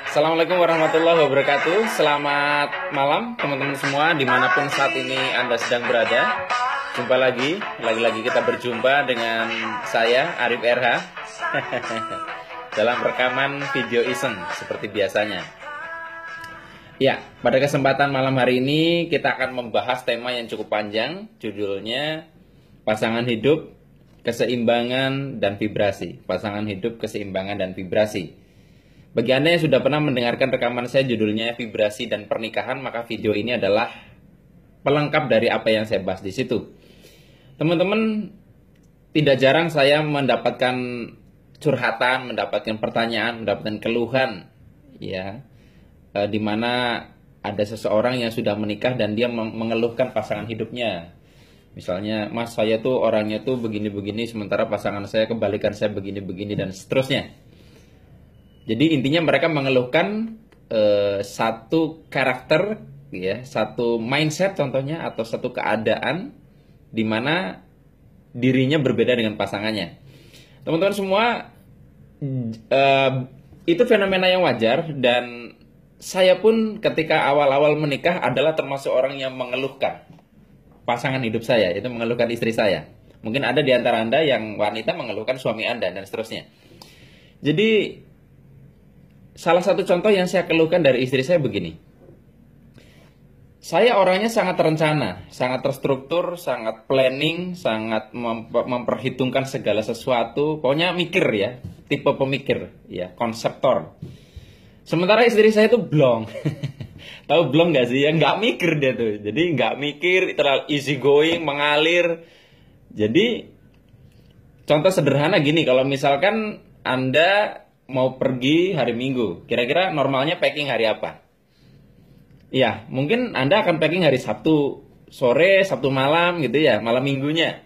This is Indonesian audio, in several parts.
Assalamualaikum warahmatullahi wabarakatuh. Selamat malam teman-teman semua dimanapun saat ini Anda sedang berada. Jumpa lagi kita berjumpa dengan saya Arif RH dalam rekaman video iseng seperti biasanya. Ya, pada kesempatan malam hari ini kita akan membahas tema yang cukup panjang. Judulnya pasangan hidup, keseimbangan, dan vibrasi. Pasangan hidup, keseimbangan, dan vibrasi. Bagi Anda yang sudah pernah mendengarkan rekaman saya judulnya Vibrasi dan Pernikahan, maka video ini adalah pelengkap dari apa yang saya bahas di situ. Teman-teman, tidak jarang saya mendapatkan curhatan, mendapatkan pertanyaan, mendapatkan keluhan, ya, di mana ada seseorang yang sudah menikah dan dia mengeluhkan pasangan hidupnya. Misalnya, Mas, saya tuh orangnya tuh begini-begini, sementara pasangan saya kebalikan, saya begini-begini, dan seterusnya. Jadi intinya mereka mengeluhkan satu karakter, ya, satu mindset contohnya, atau satu keadaan di mana dirinya berbeda dengan pasangannya. Teman-teman semua, itu fenomena yang wajar, dan saya pun ketika awal-awal menikah adalah termasuk orang yang mengeluhkan pasangan hidup saya, itu mengeluhkan istri saya. Mungkin ada di antara Anda yang wanita mengeluhkan suami Anda, dan seterusnya. Jadi salah satu contoh yang saya keluhkan dari istri saya begini. Saya orangnya sangat terencana, sangat terstruktur, sangat planning, sangat memperhitungkan segala sesuatu. Pokoknya mikir, ya, tipe pemikir, ya, konseptor. Sementara istri saya itu blong. Tahu blong gak sih? Ya nggak mikir dia tuh. Jadi nggak mikir, terlalu easy going, mengalir. Jadi contoh sederhana gini, kalau misalkan Anda mau pergi hari Minggu, kira-kira normalnya packing hari apa? Ya, mungkin Anda akan packing hari Sabtu sore, Sabtu malam gitu ya, malam minggunya.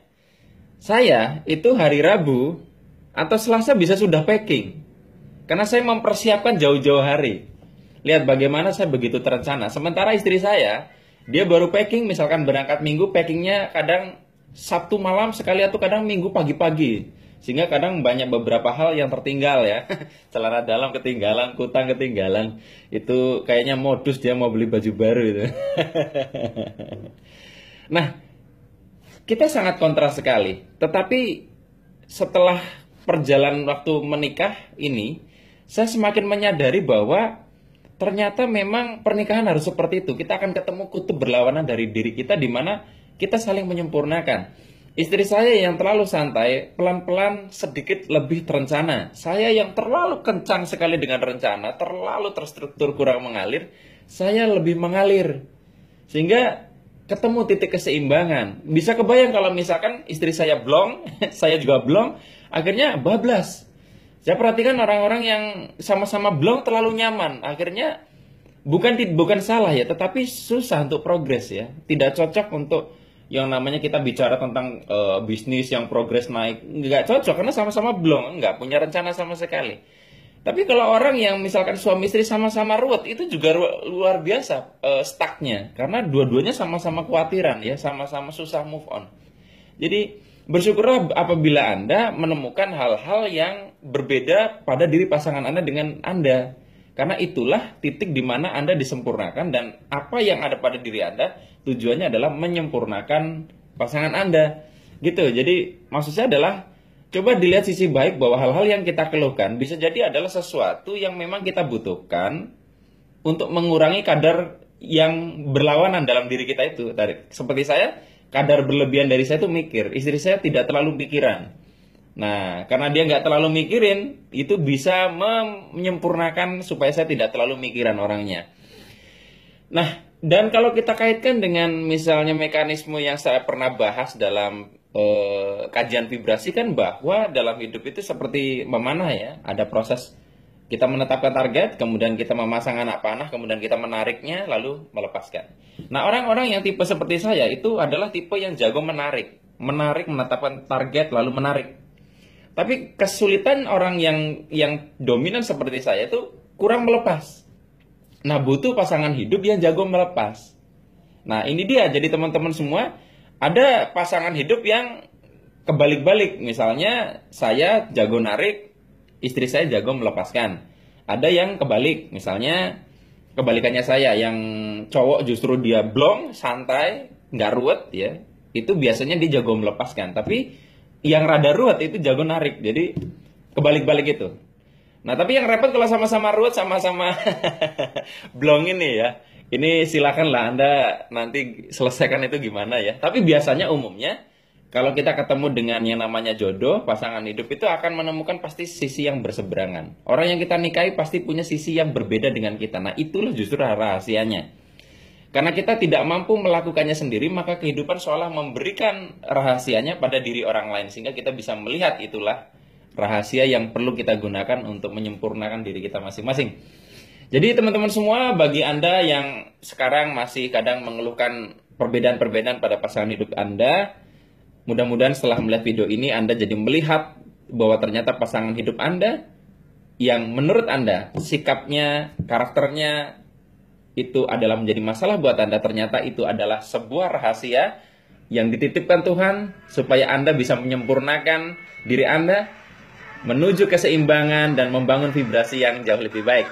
Saya itu hari Rabu atau Selasa bisa sudah packing. Karena saya mempersiapkan jauh-jauh hari. Lihat bagaimana saya begitu terencana. Sementara istri saya, dia baru packing, misalkan berangkat Minggu, packingnya kadang Sabtu malam sekali atau kadang Minggu pagi-pagi. Sehingga kadang banyak beberapa hal yang tertinggal, ya. Celana dalam ketinggalan, kutang ketinggalan. Itu kayaknya modus dia mau beli baju baru itu. Nah, kita sangat kontras sekali. Tetapi setelah perjalanan waktu menikah ini, saya semakin menyadari bahwa ternyata memang pernikahan harus seperti itu. Kita akan ketemu kutub berlawanan dari diri kita, di mana kita saling menyempurnakan. Istri saya yang terlalu santai, pelan-pelan sedikit lebih terencana. Saya yang terlalu kencang sekali dengan rencana, terlalu terstruktur, kurang mengalir. Saya lebih mengalir. Sehingga ketemu titik keseimbangan. Bisa kebayang kalau misalkan istri saya blong, saya juga blong, akhirnya bablas. Saya perhatikan orang-orang yang sama-sama blong terlalu nyaman. Akhirnya bukan salah, ya, tetapi susah untuk progres, ya. Tidak cocok untuk yang namanya kita bicara tentang bisnis yang progres naik. Nggak cocok karena sama-sama blong, nggak punya rencana sama sekali. Tapi kalau orang yang misalkan suami istri sama-sama ruwet, itu juga luar biasa stucknya. Karena dua-duanya sama-sama khawatiran, ya, sama-sama susah move on. Jadi bersyukurlah apabila Anda menemukan hal-hal yang berbeda pada diri pasangan Anda dengan Anda. Karena itulah titik di mana Anda disempurnakan, dan apa yang ada pada diri Anda tujuannya adalah menyempurnakan pasangan Anda. Gitu. Jadi maksud saya adalah coba dilihat sisi baik bahwa hal-hal yang kita keluhkan bisa jadi adalah sesuatu yang memang kita butuhkan untuk mengurangi kadar yang berlawanan dalam diri kita itu. Seperti saya, kadar berlebihan dari saya itu mikir. Istri saya tidak terlalu pikiran. Nah, karena dia nggak terlalu mikirin, itu bisa menyempurnakan supaya saya tidak terlalu mikiran orangnya. Nah, dan kalau kita kaitkan dengan misalnya mekanisme yang saya pernah bahas dalam kajian vibrasi, kan bahwa dalam hidup itu seperti memanah, ya. Ada proses kita menetapkan target, kemudian kita memasang anak panah, kemudian kita menariknya, lalu melepaskan. Nah, orang-orang yang tipe seperti saya itu adalah tipe yang jago menarik, menetapkan target, lalu menarik. Tapi kesulitan orang yang dominan seperti saya itu kurang melepas. Nah, butuh pasangan hidup yang jago melepas. Nah, ini dia. Jadi teman-teman semua, ada pasangan hidup yang kebalik-balik. Misalnya saya jago narik, istri saya jago melepaskan. Ada yang kebalik, misalnya kebalikannya saya, yang cowok justru dia blong, santai, nggak ruwet ya. Itu biasanya dia jago melepaskan. Tapi yang rada ruwet itu jago narik. Jadi kebalik-balik itu. Nah, tapi yang repot kalau sama-sama ruwet, sama-sama blong ini ya. Ini silakanlah Anda nanti selesaikan itu gimana ya. Tapi biasanya umumnya kalau kita ketemu dengan yang namanya jodoh, pasangan hidup itu akan menemukan pasti sisi yang berseberangan. Orang yang kita nikahi pasti punya sisi yang berbeda dengan kita. Nah, itulah justru rahasianya. Karena kita tidak mampu melakukannya sendiri, maka kehidupan seolah memberikan rahasianya pada diri orang lain. Sehingga kita bisa melihat itulah rahasia yang perlu kita gunakan untuk menyempurnakan diri kita masing-masing. Jadi teman-teman semua, bagi Anda yang sekarang masih kadang mengeluhkan perbedaan-perbedaan pada pasangan hidup Anda, mudah-mudahan setelah melihat video ini Anda jadi melihat bahwa ternyata pasangan hidup Anda yang menurut Anda sikapnya, karakternya itu adalah menjadi masalah buat Anda, ternyata itu adalah sebuah rahasia yang dititipkan Tuhan supaya Anda bisa menyempurnakan diri Anda menuju keseimbangan dan membangun vibrasi yang jauh lebih baik.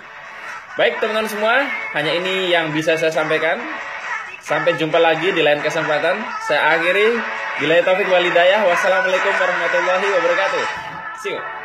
Baik teman-teman semua, hanya ini yang bisa saya sampaikan. Sampai jumpa lagi di lain kesempatan. Saya akhiri. Billahi taufik wal hidayah. Wassalamualaikum warahmatullahi wabarakatuh. See you.